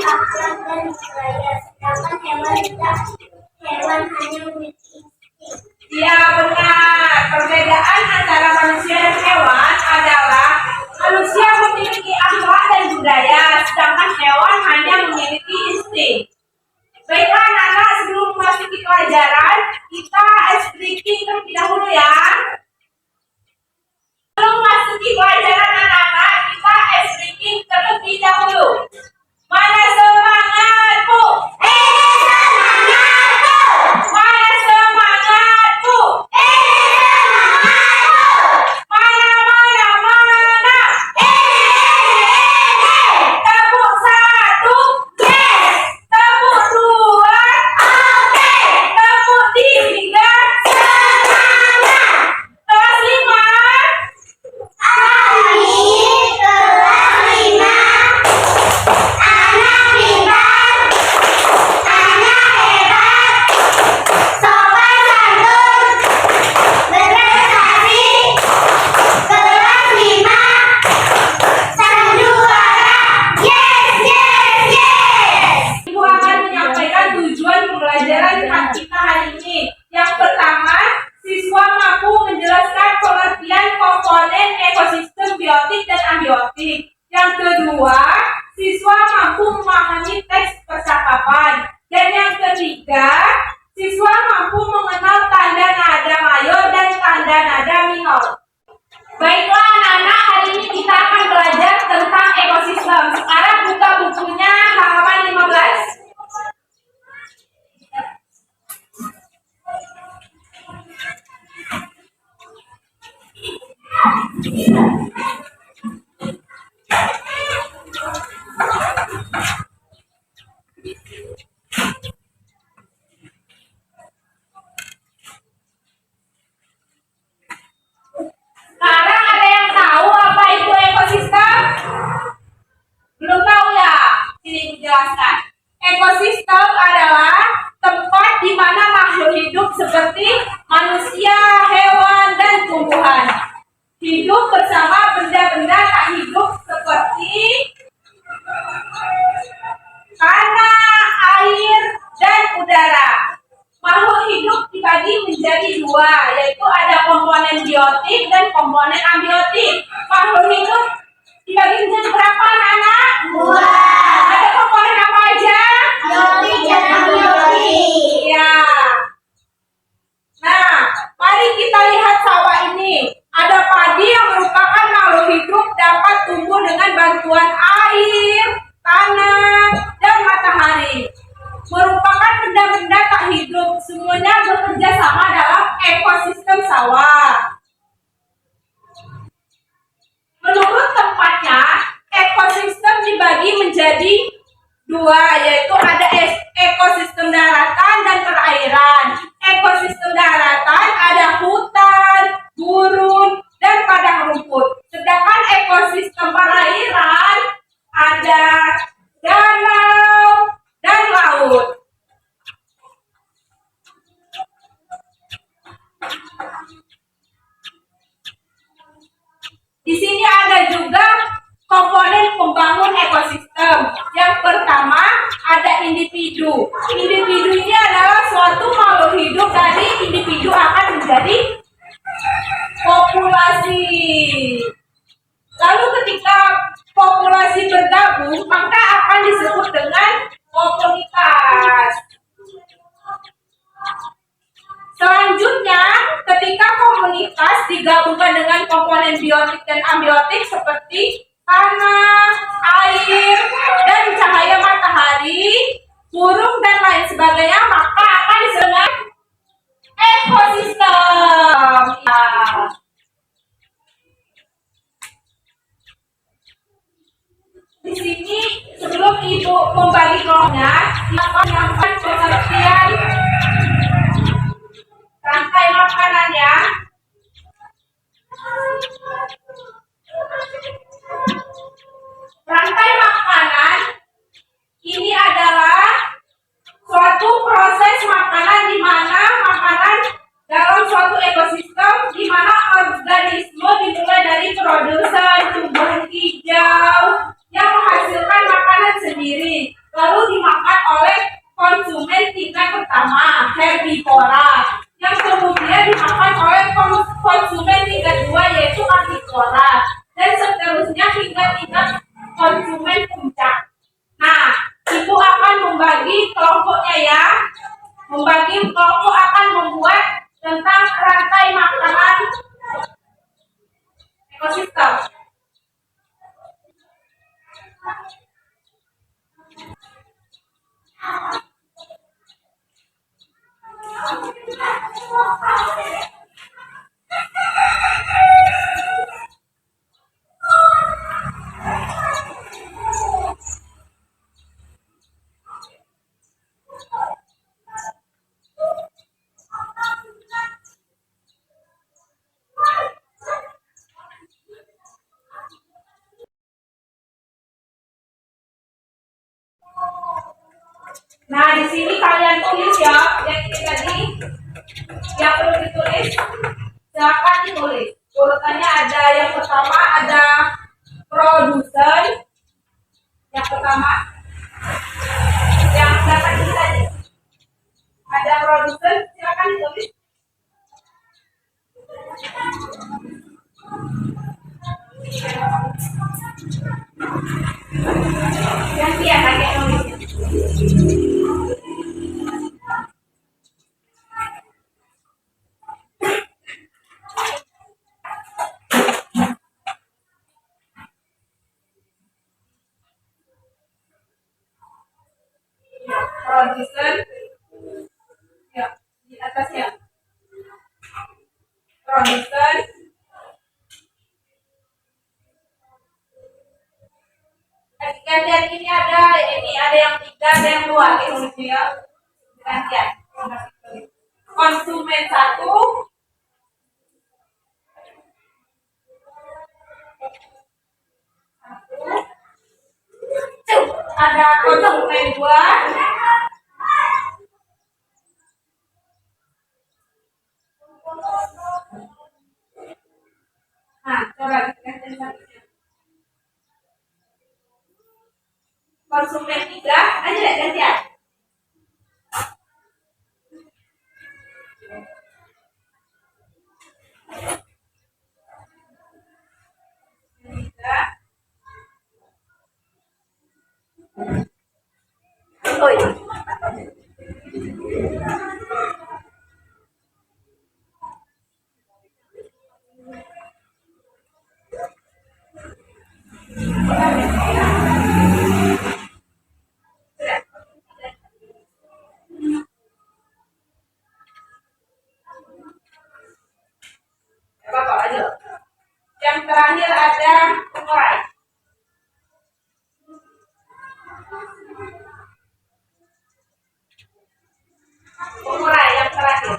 akal dan budaya, sedangkan hewan tidak. Hewan hanya memiliki insting. Ya benar. Perbedaan antara manusia dan hewan adalah manusia memiliki akhlak dan budaya, sedangkan hewan hanya memiliki insting. Baiklah anak-anak, sebelum memasuki pelajaran, kita ice breaking terlebih dahulu ya. Sebelum memasuki pelajaran anak-anak, kita ice breaking terlebih dahulu. Mana semangatmu? Semangatku! Mana semangatmu? Semangatku! Mana? Tepuk satu. Yes! Tepuk dua. Oke! Tepuk tiga. Semangat! Kelas 5. Kami kelas 5. Anak pintar, anak hebat, sopan santun, berprestasi. Kelas 5, sang juara. Yes, yes, yes. Ibu akan menyampaikan tujuan pembelajaran kita hari ini. Yang pertama, siswa mampu menjelaskan pengertian komponen ekosistem biotik dan abiotik. Yang kedua, siswa mampu memahami teks percakapan. Dan yang ketiga, siswa mampu mengenal tanda nada mayor dan tanda nada minor. Baiklah anak-anak, hari ini kita akan belajar tentang ekosistem. Sekarang buka bukunya halaman 15. Sekarang ada yang tahu apa itu ekosistem? Belum tahu ya? Sini dijelaskan. Ekosistem adalah tempat di mana makhluk hidup seperti manusia, hewan, dan tumbuhan hidup bersama benda-benda tak hidup seperti tanah, air, dan udara. Makhluk hidup dibagi menjadi dua, yaitu ada komponen biotik dan komponen abiotik. Makhluk hidup dibagi menjadi berapa anak-anak? Dua. Ada komponen apa aja? Biotik dan abiotik. Ya. Nah, mari kita lihat sawah ini. Ada padi yang merupakan makhluk hidup dapat tumbuh dengan bantuan air, tanah, dan matahari. Merupakan benda-benda tak hidup, semuanya bekerja sama dalam ekosistem sawah. Menurut tempatnya, ekosistem dibagi menjadi dua, yaitu ada ekosistem daratan dan perairan. Ekosistem daratan ada hutan, gurun, dan padang rumput. Sedangkan ekosistem perairan ada danau dan laut. Di sini ada juga komponen pembangun ekosistem. Yang pertama ada individu. Individu ini adalah suatu makhluk hidup, dari individu akan menjadi populasi. Lalu ketika populasi bergabung, maka akan disebut dengan komunitas. Selanjutnya, ketika komunitas digabungkan dengan komponen biotik dan abiotik seperti tanah, air, dan cahaya matahari, burung, dan lain sebagainya, maka akan disebut dengan ekosistem. Ya. Di sini sebelum ibu membagi kelompoknya, akan menyampaikan pengertian rantai makanan ya. Rantai makanan ini adalah suatu proses makanan di mana makanan dalam suatu ekosistem di mana organisme dimulai dari produsen tumbuhan hijau yang menghasilkan makanan sendiri. Lalu baru dimakan oleh konsumen tingkat pertama, herbivora. Yang kemudian dimakan oleh konsumen tingkat 2 yaitu karnivora. Dan seterusnya hingga tingkat konsumen puncak. Nah, ibu akan membagi kelompoknya ya. Membagi kelompok akan membuat tentang rantai makanan ekosistem. Nah, di sini kalian tulis ya, yang ini tadi, yang perlu ditulis, silakan ditulis. Urutannya ada yang pertama ada produsen, yang pertama, yang silakan ditulis tadi. Ada produsen, silakan ditulis. Gantian lagi yang nulisnya. Produsen, ya di atasnya. Produsen, gantian ini ada yang 3, ada yang 2 ini ya. Gantian. Konsumen 1, ada konsumen 2. Nah, coba gantian satunya. Konsumen 3, aja deh gantian. Oh iya. Apa aja. Yang terakhir ada pengurai. Pengurai yang terakhir.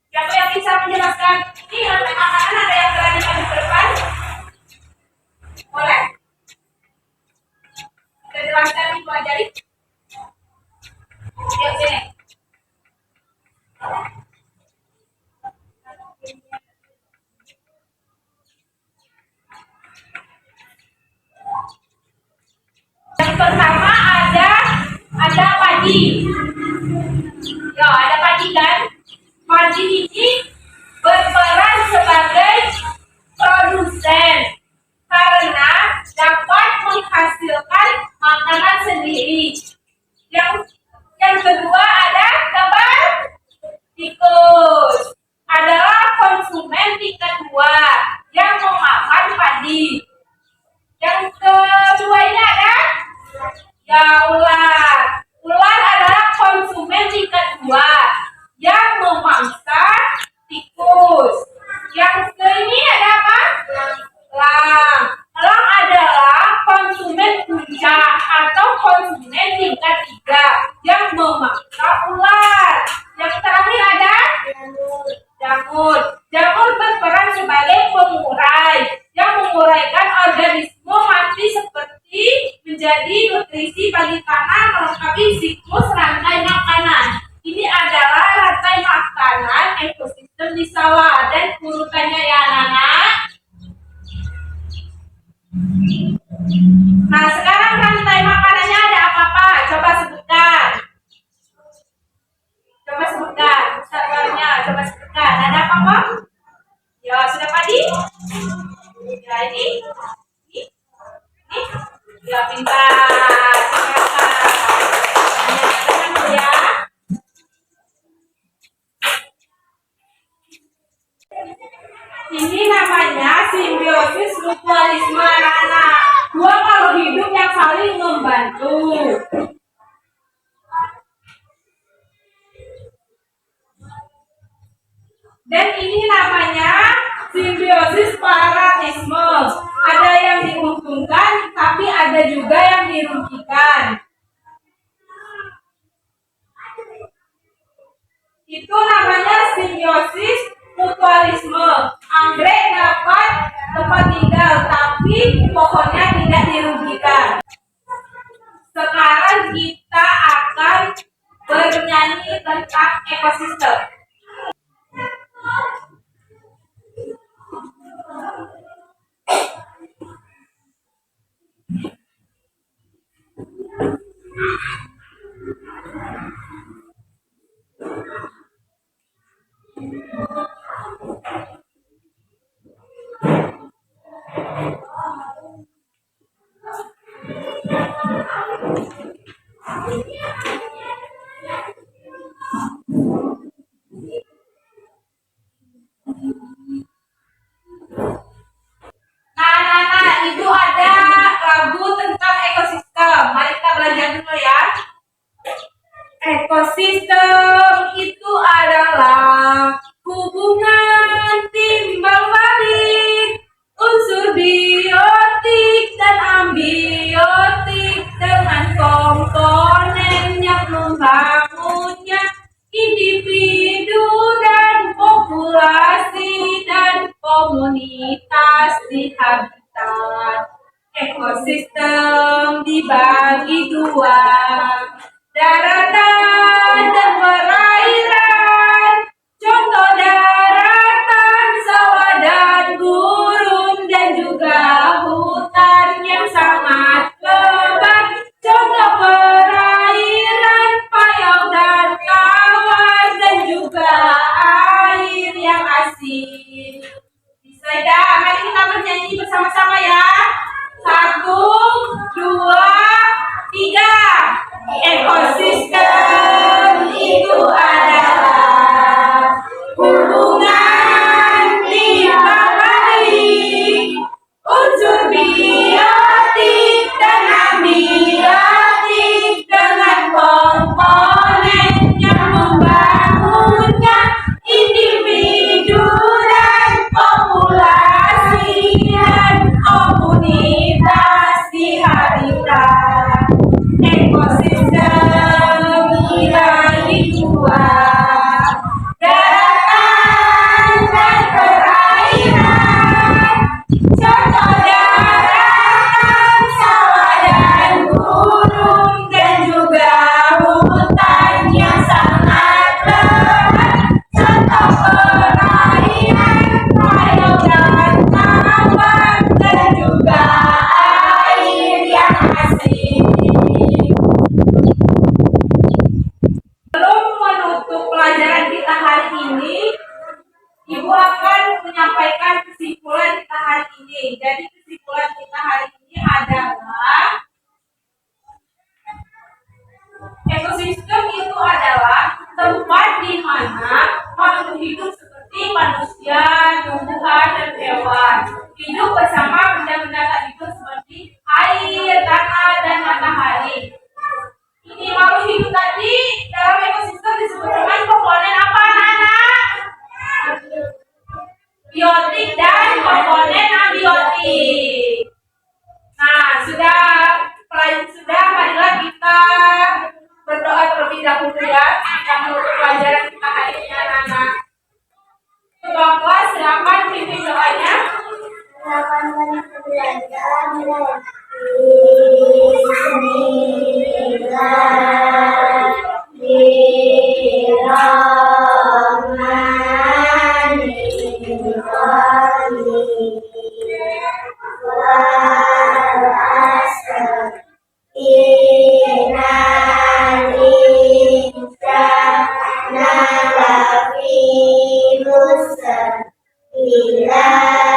Siapa yang bisa menjelaskan ini rantai makanan ada yang berani maju ke depan? Boleh? Kita jelaskan dipelajari. Yuk sini. Yang pertama ada padi. Ya, ada padi kan? Padi ini berperan sebagai produsen karena dapat menghasilkan makanan sendiri. Yang kedua ada gambar tikus. Adalah konsumen tingkat 2 yang memakan padi. Yang kedua ini ada ya ular. Ular adalah konsumen tingkat 2 yang memangsa tikus. Yang ini ada apa? Elang. Elang adalah konsumen puncak atau konsumen tingkat 3 yang memangsa ular. Yang terakhir ada jamur. Jamur berperan sebagai pengurai yang menguraikan organisme mati seperti menjadi nutrisi bagi tanah melengkapi siklus rantai makanan. Ini adalah rantai makanan ekosistem ekosistem di sawah dan urutannya ya anak-anak. Nah, sekarang rantai makanannya ada apa-apa? Coba sebutkan. Coba sebutkan. Sabarnya, coba sebutkan. Ada apa-apa? Ya, sudah padi? Ya, ini. Ini. Ya, pintar. Silakan. Ya. Ini namanya simbiosis mutualisme anak-anak. Dua makhluk hidup yang saling membantu. Dan ini namanya simbiosis parasitisme. Ada yang diuntungkan, tapi ada juga yang dirugikan. Itu namanya simbiosis mutualisme. Anggrek dapat tempat tinggal, tapi pohonnya tidak dirugikan. Sekarang kita akan bernyanyi tentang ekosistem. Nah, itu ada lagu tentang ekosistem. Mari kita belajar dulu ya. Ekosistem itu adalah hubungan timbal balik unsur biotik dan ambiotik dengan komponen yang membangunnya, individu dan populasi dan komunitas di habitat. Ekosistem dibagi dua, daratan dan perairan. Contoh daratan, sawah dan gurun, dan juga hutan yang sangat lebat. Contoh perairan, payau dan tawar, dan juga air yang asin. Bisa ya? Mari kita bernyanyi bersama-sama ya. 1, 2, 3. Ekosistem itu adalah hubungan timbal balik unsur biotik dan ambiotik dengan komponen yang membangunnya, individu dan populasi dan komunitas di habitat. Ekosistem dibagi dua, daratan dan perairan. Contoh daratan, sawah dan gurun, dan juga hutan yang sangat lebat. Contoh perairan, payau dan tawar, dan juga air yang asin. Sebelum menutup pelajaran kita hari ini, Ibu akan menyampaikan kesimpulan kita hari ini. Jadi kesimpulan kita hari ini adalah ekosistem itu adalah tempat di mana makhluk hidup seperti manusia, tumbuhan, dan hewan hidup bersama benda-benda tak hidup seperti air, tanah, dan matahari. Ini makhluk hidup tadi dalam ekosistem disebut dengan komponen apa, anak-anak? Biotik dan komponen abiotik. Nah, sudah, marilah kita berdoa terlebih dahulu ya, yang menutup pelajaran kita hari ini, anak-anak. Bapak, silakan pimpin doanya. Silakan belajar Bismillahirrahmanirrahim. wal asr innal insana lafi khusr illa